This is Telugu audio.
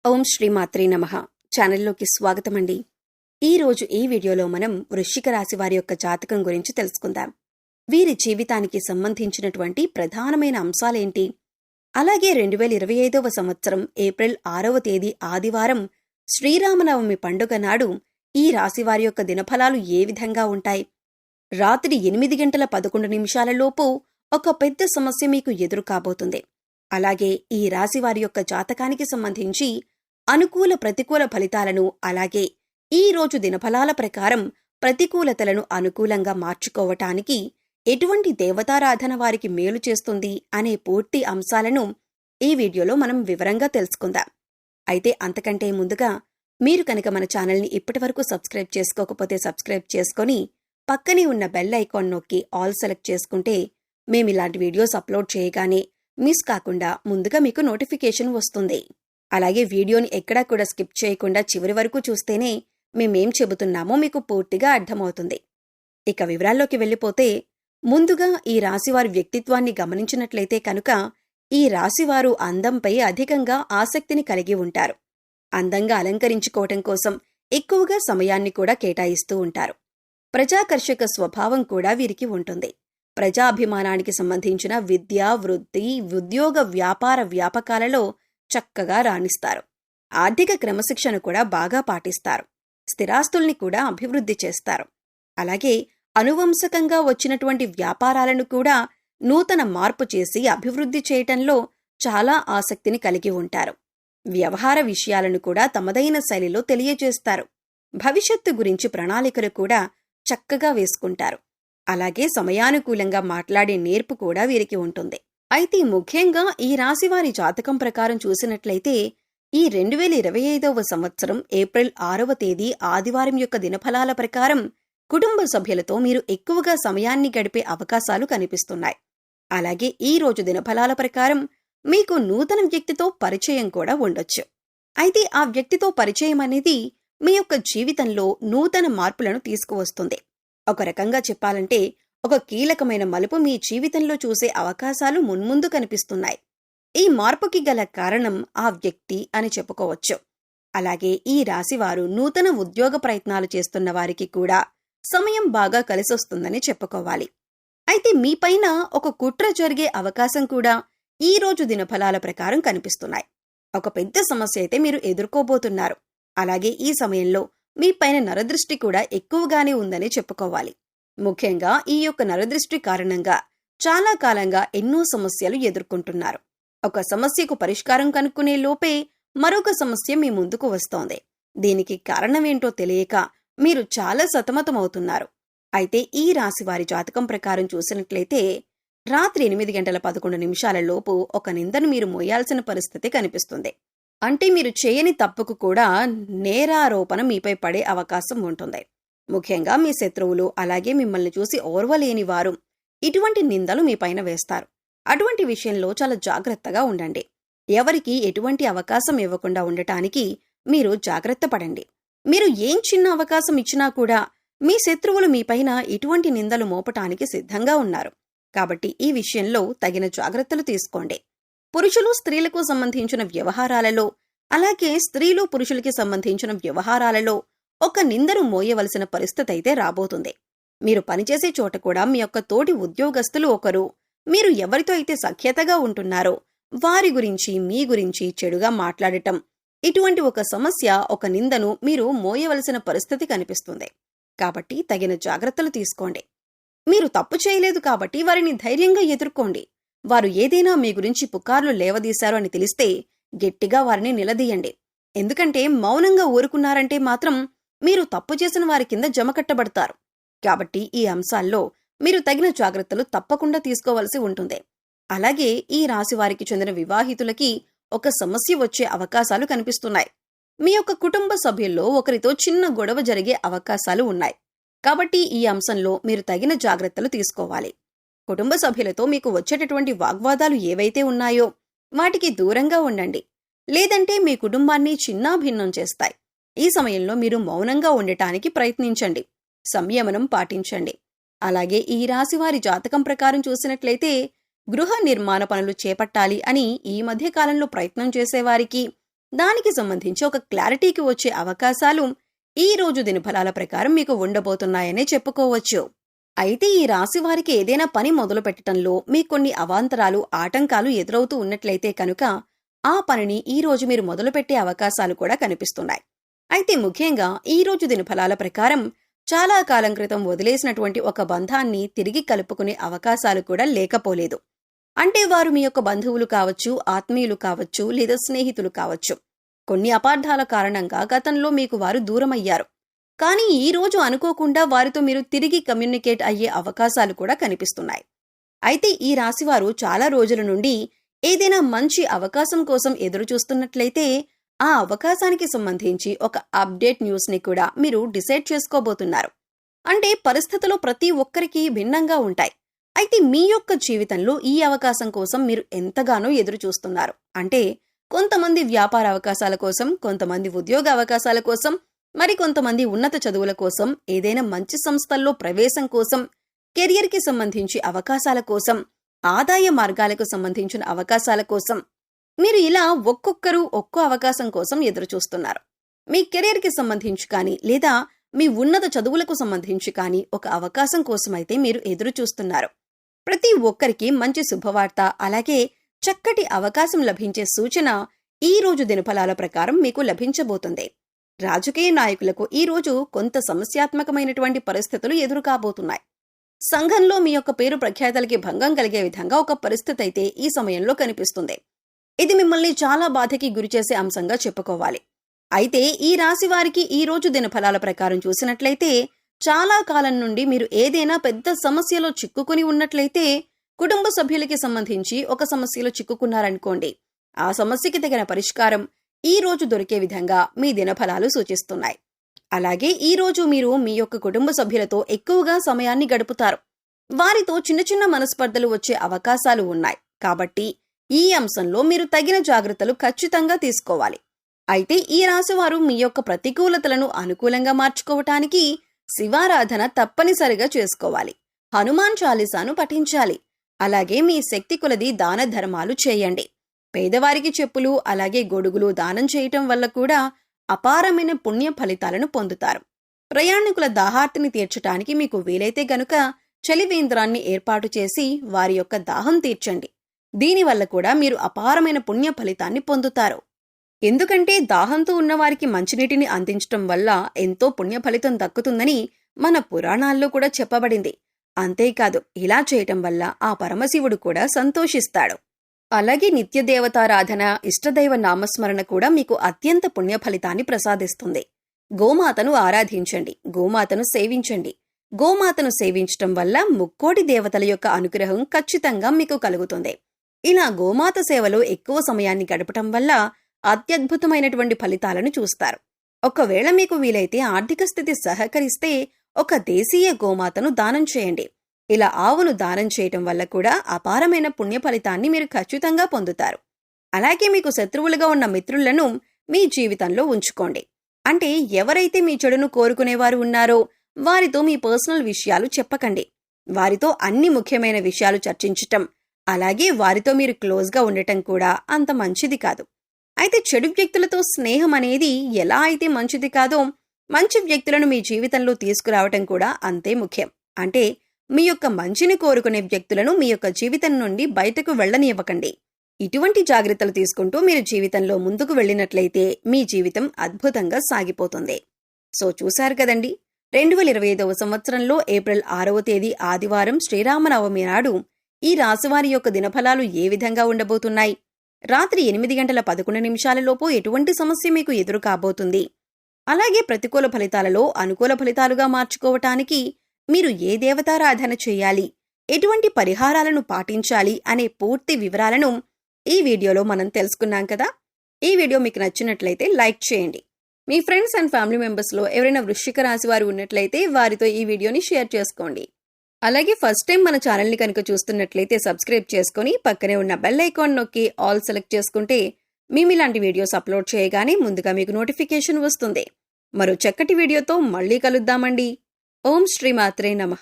ఓం శ్రీమాత్రే నమః. ఛానల్లోకి స్వాగతమండి. ఈరోజు ఈ వీడియోలో మనం వృశ్చిక రాశి వారి యొక్క జాతకం గురించి తెలుసుకుందాం. వీరి జీవితానికి సంబంధించినటువంటి ప్రధానమైన అంశాలేంటి, అలాగే 2025వ సంవత్సరం ఏప్రిల్ 6వ తేదీ ఆదివారం శ్రీరామనవమి పండుగ నాడు ఈ రాశివారి యొక్క దినఫలాలు ఏ విధంగా ఉంటాయి, రాత్రి 8:11 ఒక పెద్ద సమస్య మీకు ఎదురు కాబోతుంది. అలాగే ఈ రాశివారి యొక్క జాతకానికి సంబంధించి అనుకూల ప్రతికూల ఫలితాలను, అలాగే ఈ రోజు దినఫలాల ప్రకారం ప్రతికూలతలను అనుకూలంగా మార్చుకోవటానికి ఎటువంటి దేవతారాధన వారికి మేలు చేస్తుంది అనే పూర్తి అంశాలను ఈ వీడియోలో మనం వివరంగా తెలుసుకుందాం. అయితే అంతకంటే ముందుగా మీరు కనుక మన ఛానల్ని ఇప్పటివరకు సబ్స్క్రైబ్ చేసుకోకపోతే సబ్స్క్రైబ్ చేసుకొని పక్కనే ఉన్న బెల్ ఐకాన్ నొక్కి ఆల్ సెలెక్ట్ చేసుకుంటే మేమిలాంటి వీడియోస్ అప్లోడ్ చేయగానే మిస్ కాకుండా ముందుగా మీకు నోటిఫికేషన్ వస్తుంది. అలాగే వీడియోని ఎక్కడా కూడా స్కిప్ చేయకుండా చివరి వరకు చూస్తేనే మేమేం చెబుతున్నామో మీకు పూర్తిగా అర్థమవుతుంది. ఇక వివరాల్లోకి వెళ్ళిపోతే, ముందుగా ఈ రాశివారి వ్యక్తిత్వాన్ని గమనించినట్లయితే కనుక ఈ రాశివారు అందంపై అధికంగా ఆసక్తిని కలిగి ఉంటారు. అందంగా అలంకరించుకోవటం కోసం ఎక్కువగా సమయాన్ని కూడా కేటాయిస్తూ ఉంటారు. ప్రజాకర్షక స్వభావం కూడా వీరికి ఉంటుంది. ప్రజాభిమానానికి సంబంధించిన విద్య, వృత్తి, ఉద్యోగ, వ్యాపార వ్యాపకాలలో చక్కగా రాణిస్తారు. ఆర్థిక క్రమశిక్షణ కూడా బాగా పాటిస్తారు. స్థిరాస్తుల్ని కూడా అభివృద్ధి చేస్తారు. అలాగే అనువంశకంగా వచ్చినటువంటి వ్యాపారాలను కూడా నూతన మార్పు చేసి అభివృద్ధి చేయటంలో చాలా ఆసక్తిని కలిగి ఉంటారు. వ్యవహార విషయాలను కూడా తమదైన శైలిలో తెలియజేస్తారు. భవిష్యత్తు గురించి ప్రణాళికలు కూడా చక్కగా వేసుకుంటారు. అలాగే సమయానుకూలంగా మాట్లాడే నేర్పు కూడా వీరికి ఉంటుంది. అయితే ముఖ్యంగా ఈ రాశివారి జాతకం ప్రకారం చూసినట్లయితే ఈ 2025వ సంవత్సరం ఏప్రిల్ 6వ తేదీ ఆదివారం యొక్క దినఫలాల ప్రకారం కుటుంబ సభ్యులతో మీరు ఎక్కువగా సమయాన్ని గడిపే అవకాశాలు కనిపిస్తున్నాయి. అలాగే ఈ రోజు దినఫలాల ప్రకారం మీకు నూతన వ్యక్తితో పరిచయం కూడా ఉండొచ్చు. అయితే ఆ వ్యక్తితో పరిచయం అనేది మీ యొక్క జీవితంలో నూతన మార్పులను తీసుకువస్తుంది. ఒక రకంగా చెప్పాలంటే ఒక కీలకమైన మలుపు మీ జీవితంలో చూసే అవకాశాలు మున్ముందు కనిపిస్తున్నాయి. ఈ మార్పుకి గల కారణం ఆ వ్యక్తి అని చెప్పుకోవచ్చు. అలాగే ఈ రాశివారు నూతన ఉద్యోగ ప్రయత్నాలు చేస్తున్న వారికి కూడా సమయం బాగా కలిసొస్తుందని చెప్పుకోవాలి. అయితే మీపైన ఒక కుట్ర జరిగే అవకాశం కూడా ఈ రోజు దినఫలాల ప్రకారం కనిపిస్తున్నాయి. ఒక పెద్ద సమస్య అయితే మీరు ఎదుర్కోబోతున్నారు. అలాగే ఈ సమయంలో మీపైన నరదృష్టి కూడా ఎక్కువగానే ఉందని చెప్పుకోవాలి. ముఖ్యంగా ఈ యొక్క నరదృష్టి కారణంగా చాలా కాలంగా ఎన్నో సమస్యలు ఎదుర్కొంటున్నారు. ఒక సమస్యకు పరిష్కారం కనుక్కునే లోపే మరొక సమస్య మీ ముందుకు వస్తోంది. దీనికి కారణమేంటో తెలియక మీరు చాలా సతమతమవుతున్నారు. అయితే ఈ రాశివారి జాతకం ప్రకారం చూసినట్లయితే రాత్రి 8:11 ఒక నిందను మీరు మోయాల్సిన పరిస్థితి కనిపిస్తుంది. అంటే మీరు చేయని తప్పుకు కూడా నేరారోపణ మీపై పడే అవకాశం ఉంటుంది. ముఖ్యంగా మీ శత్రువులు, అలాగే మిమ్మల్ని చూసి ఓర్వలేని వారు ఇటువంటి నిందలు మీపైన వేస్తారు. అటువంటి విషయంలో చాలా జాగ్రత్తగా ఉండండి. ఎవరికి ఎటువంటి అవకాశం ఇవ్వకుండా ఉండటానికి మీరు జాగ్రత్త పడండి. మీరు ఏం చిన్న అవకాశం ఇచ్చినా కూడా మీ శత్రువులు మీపైన ఇటువంటి నిందలు మోపటానికి సిద్ధంగా ఉన్నారు. కాబట్టి ఈ విషయంలో తగిన జాగ్రత్తలు తీసుకోండి. పురుషులు స్త్రీలకు సంబంధించిన వ్యవహారాలలో, అలాగే స్త్రీలు పురుషులకి సంబంధించిన వ్యవహారాలలో ఒక నిందను మోయవలసిన పరిస్థితి అయితే రాబోతుంది. మీరు పనిచేసే చోట కూడా మీ యొక్క తోటి ఉద్యోగస్తులు ఒకరు మీరు ఎవరితో అయితే సఖ్యతగా ఉంటున్నారో వారి గురించి, మీ గురించి చెడుగా మాట్లాడటం, ఇటువంటి ఒక సమస్య, ఒక నిందను మీరు మోయవలసిన పరిస్థితి కనిపిస్తుంది. కాబట్టి తగిన జాగ్రత్తలు తీసుకోండి. మీరు తప్పు చేయలేదు కాబట్టి వారిని ధైర్యంగా ఎదుర్కోండి. వారు ఏదైనా మీ గురించి పుకార్లు లేవదీశారు అని తెలిస్తే గట్టిగా వారిని నిలదీయండి. ఎందుకంటే మౌనంగా ఊరుకున్నారంటే మాత్రం మీరు తప్పు చేసిన వారి కింద జమకట్టబడతారు. కాబట్టి ఈ అంశాల్లో మీరు తగిన జాగ్రత్తలు తప్పకుండా తీసుకోవలసి ఉంటుంది. అలాగే ఈ రాశివారికి చెందిన వివాహితులకి ఒక సమస్య వచ్చే అవకాశాలు కనిపిస్తున్నాయి. మీ యొక్క కుటుంబ సభ్యుల్లో ఒకరితో చిన్న గొడవ జరిగే అవకాశాలు ఉన్నాయి. కాబట్టి ఈ అంశంలో మీరు తగిన జాగ్రత్తలు తీసుకోవాలి. కుటుంబ సభ్యులతో మీకు వచ్చేటటువంటి వాగ్వాదాలు ఏవైతే ఉన్నాయో వాటికి దూరంగా ఉండండి. లేదంటే మీ కుటుంబాన్ని చిన్నాభిన్నం చేస్తాయి. ఈ సమయంలో మీరు మౌనంగా ఉండటానికి ప్రయత్నించండి. సంయమనం పాటించండి. అలాగే ఈ రాశివారి జాతకం ప్రకారం చూసినట్లయితే గృహ నిర్మాణ పనులు చేపట్టాలి అని ఈ మధ్య కాలంలో ప్రయత్నం చేసేవారికి దానికి సంబంధించి ఒక క్లారిటీకి వచ్చే అవకాశాలు ఈ రోజు దినఫలాల ప్రకారం మీకు ఉండబోతున్నాయనే చెప్పుకోవచ్చు. అయితే ఈ రాశి వారికి ఏదైనా పని మొదలు పెట్టడంలో మీకు కొన్ని అవాంతరాలు, ఆటంకాలు ఎదురవుతూ ఉన్నట్లయితే కనుక ఆ పనిని ఈ రోజు మీరు మొదలుపెట్టే అవకాశాలు కూడా కనిపిస్తున్నాయి. అయితే ముఖ్యంగా ఈ రోజు దినఫలాల ప్రకారం చాలా కాలం క్రితం వదిలేసినటువంటి ఒక బంధాన్ని తిరిగి కలుపుకునే అవకాశాలు కూడా లేకపోలేదు. అంటే వారు మీ యొక్క బంధువులు కావచ్చు, ఆత్మీయులు కావచ్చు, లేదా స్నేహితులు కావచ్చు. కొన్ని అపార్థాల కారణంగా గతంలో మీకు వారు దూరమయ్యారు. కానీ ఈ రోజు అనుకోకుండా వారితో మీరు తిరిగి కమ్యూనికేట్ అయ్యే అవకాశాలు కూడా కనిపిస్తున్నాయి. అయితే ఈ రాశివారు చాలా రోజుల నుండి ఏదైనా మంచి అవకాశం కోసం ఎదురు చూస్తున్నట్లయితే ఆ అవకాశానికి సంబంధించి ఒక అప్డేట్ న్యూస్ ని కూడా మీరు డిసైడ్ చేసుకోబోతున్నారు. అంటే పరిస్థితులు ప్రతి ఒక్కరికి భిన్నంగా ఉంటాయి. అయితే మీ యొక్క జీవితంలో ఈ అవకాశం కోసం మీరు ఎంతగానో ఎదురు చూస్తున్నారు. అంటే కొంతమంది వ్యాపార అవకాశాల కోసం, కొంతమంది ఉద్యోగ అవకాశాల కోసం, మరికొంతమంది ఉన్నత చదువుల కోసం, ఏదైనా మంచి సంస్థల్లో ప్రవేశం కోసం, కెరియర్కి సంబంధించి అవకాశాల కోసం, ఆదాయ మార్గాలకు సంబంధించిన అవకాశాల కోసం, మీరు ఇలా ఒక్కొక్కరు ఒక్కో అవకాశం కోసం ఎదురు చూస్తున్నారు. మీ కెరియర్కి సంబంధించి కానీ లేదా మీ ఉన్నత చదువులకు సంబంధించి కానీ ఒక అవకాశం కోసమైతే మీరు ఎదురు చూస్తున్నారు. ప్రతి ఒక్కరికి మంచి శుభవార్త, అలాగే చక్కటి అవకాశం లభించే సూచన ఈ రోజు దినఫలాల ప్రకారం మీకు లభించబోతుంది. రాజకీయ నాయకులకు ఈ రోజు కొంత సమస్యాత్మకమైనటువంటి పరిస్థితులు ఎదురుకాబోతున్నాయి. సంఘంలో మీ యొక్క పేరు ప్రఖ్యాతలకి భంగం కలిగే విధంగా ఒక పరిస్థితి అయితే ఈ సమయంలో కనిపిస్తుంది. ఇది మిమ్మల్ని చాలా బాధకి గురిచేసే అంశంగా చెప్పుకోవాలి. అయితే ఈ రాశి వారికి ఈ రోజు దినఫలాల ప్రకారం చూసినట్లయితే చాలా కాలం నుండి మీరు ఏదైనా పెద్ద సమస్యలో చిక్కుకుని ఉన్నట్లయితే, కుటుంబ సభ్యులకి సంబంధించి ఒక సమస్యలో చిక్కుకున్నారనుకోండి, ఆ సమస్యకి తగిన పరిష్కారం ఈ రోజు దొరికే విధంగా మీ దినఫలాలు సూచిస్తున్నాయి. అలాగే ఈ రోజు మీరు మీ యొక్క కుటుంబ సభ్యులతో ఎక్కువగా సమయాన్ని గడుపుతారు. వారితో చిన్న చిన్న మనస్పర్ధలు వచ్చే అవకాశాలు ఉన్నాయి. కాబట్టి ఈ అంశంలో మీరు తగిన జాగ్రత్తలు ఖచ్చితంగా తీసుకోవాలి. అయితే ఈ రాశివారు మీ యొక్క ప్రతికూలతలను అనుకూలంగా మార్చుకోవటానికి శివారాధన తప్పనిసరిగా చేసుకోవాలి. హనుమాన్ చాలీసాను పఠించాలి. అలాగే మీ శక్తి కొలది దాన ధర్మాలు చేయండి. పేదవారికి చెప్పులు, అలాగే గొడుగులు దానం చేయటం వల్ల కూడా అపారమైన పుణ్య ఫలితాలను పొందుతారు. ప్రయాణికుల దాహార్తిని తీర్చటానికి మీకు వీలైతే గనుక చలివేంద్రాన్ని ఏర్పాటు చేసి వారి యొక్క దాహం తీర్చండి. దీనివల్ల కూడా మీరు అపారమైన పుణ్య ఫలితాన్ని పొందుతారు. ఎందుకంటే దాహంతో ఉన్నవారికి మంచినీటిని అందించటం వల్ల ఎంతో పుణ్య ఫలితం దక్కుతుందని మన పురాణాల్లో కూడా చెప్పబడింది. అంతేకాదు, ఇలా చేయటం వల్ల ఆ పరమశివుడు కూడా సంతోషిస్తాడు. అలాగే నిత్య దేవతారాధన, ఇష్టదైవ నామస్మరణ కూడా మీకు అత్యంత పుణ్య ఫలితాన్ని ప్రసాదిస్తుంది. గోమాతను ఆరాధించండి, గోమాతను సేవించండి. గోమాతను సేవించటం వల్ల ముక్కోటి దేవతల యొక్క అనుగ్రహం ఖచ్చితంగా మీకు కలుగుతుంది. ఇలా గోమాత సేవలో ఎక్కువ సమయాన్ని గడపటం వల్ల అత్యద్భుతమైనటువంటి ఫలితాలను చూస్తారు. ఒకవేళ మీకు వీలైతే ఆర్థిక స్థితి సహకరిస్తే ఒక దేశీయ గోమాతను దానం చేయండి. ఇలా ఆవును దానం చేయటం వల్ల కూడా అపారమైన పుణ్య ఫలితాన్ని మీరు ఖచ్చితంగా పొందుతారు. అలాగే మీకు శత్రువులుగా ఉన్న మిత్రులను మీ జీవితంలో ఉంచుకోండి. అంటే ఎవరైతే మీ చెడును కోరుకునేవారు ఉన్నారో వారితో మీ పర్సనల్ విషయాలు చెప్పకండి. వారితో అన్ని ముఖ్యమైన విషయాలు చర్చించటం, అలాగే వారితో మీరు క్లోజ్గా ఉండటం కూడా అంత మంచిది కాదు. అయితే చెడు వ్యక్తులతో స్నేహం అనేది ఎలా అయితే మంచిది కాదో, మంచి వ్యక్తులను మీ జీవితంలో తీసుకురావటం కూడా అంతే ముఖ్యం. అంటే మీ యొక్క మంచిని కోరుకునే వ్యక్తులను మీ యొక్క జీవితం నుండి బయటకు వెళ్లనివ్వకండి. ఇటువంటి జాగ్రత్తలు తీసుకుంటూ మీరు జీవితంలో ముందుకు వెళ్ళినట్లయితే మీ జీవితం అద్భుతంగా సాగిపోతుంది. సో చూశారు కదండి, 2025వ సంవత్సరంలో ఏప్రిల్ 6వ తేదీ ఆదివారం శ్రీరామనవమి నాడు ఈ రాశివారి యొక్క దినఫలాలు ఏ విధంగా ఉండబోతున్నాయి, రాత్రి 8:11 ఎటువంటి సమస్య మీకు ఎదురు కాబోతుంది, అలాగే ప్రతికూల ఫలితాలలో అనుకూల ఫలితాలుగా మార్చుకోవటానికి మీరు ఏ దేవతారాధన చేయాలి, ఎటువంటి పరిహారాలను పాటించాలి అనే పూర్తి వివరాలను ఈ వీడియోలో మనం తెలుసుకున్నాం కదా. ఈ వీడియో మీకు నచ్చినట్లయితే లైక్ చేయండి. మీ ఫ్రెండ్స్ అండ్ ఫ్యామిలీ మెంబర్స్లో ఎవరైనా వృశ్చిక రాశి వారు ఉన్నట్లయితే వారితో ఈ వీడియోని షేర్ చేసుకోండి. అలాగే ఫస్ట్ టైం మన ఛానల్ని కనుక చూస్తున్నట్లయితే సబ్స్క్రైబ్ చేసుకుని పక్కనే ఉన్న బెల్ ఐకాన్ నొక్కి ఆల్ సెలెక్ట్ చేసుకుంటే మేము ఇలాంటి వీడియోస్ అప్లోడ్ చేయగానే ముందుగా మీకు నోటిఫికేషన్ వస్తుంది. మరో చక్కటి వీడియోతో మళ్ళీ కలుద్దామండి. ఓం శ్రీమాత్రే నమః.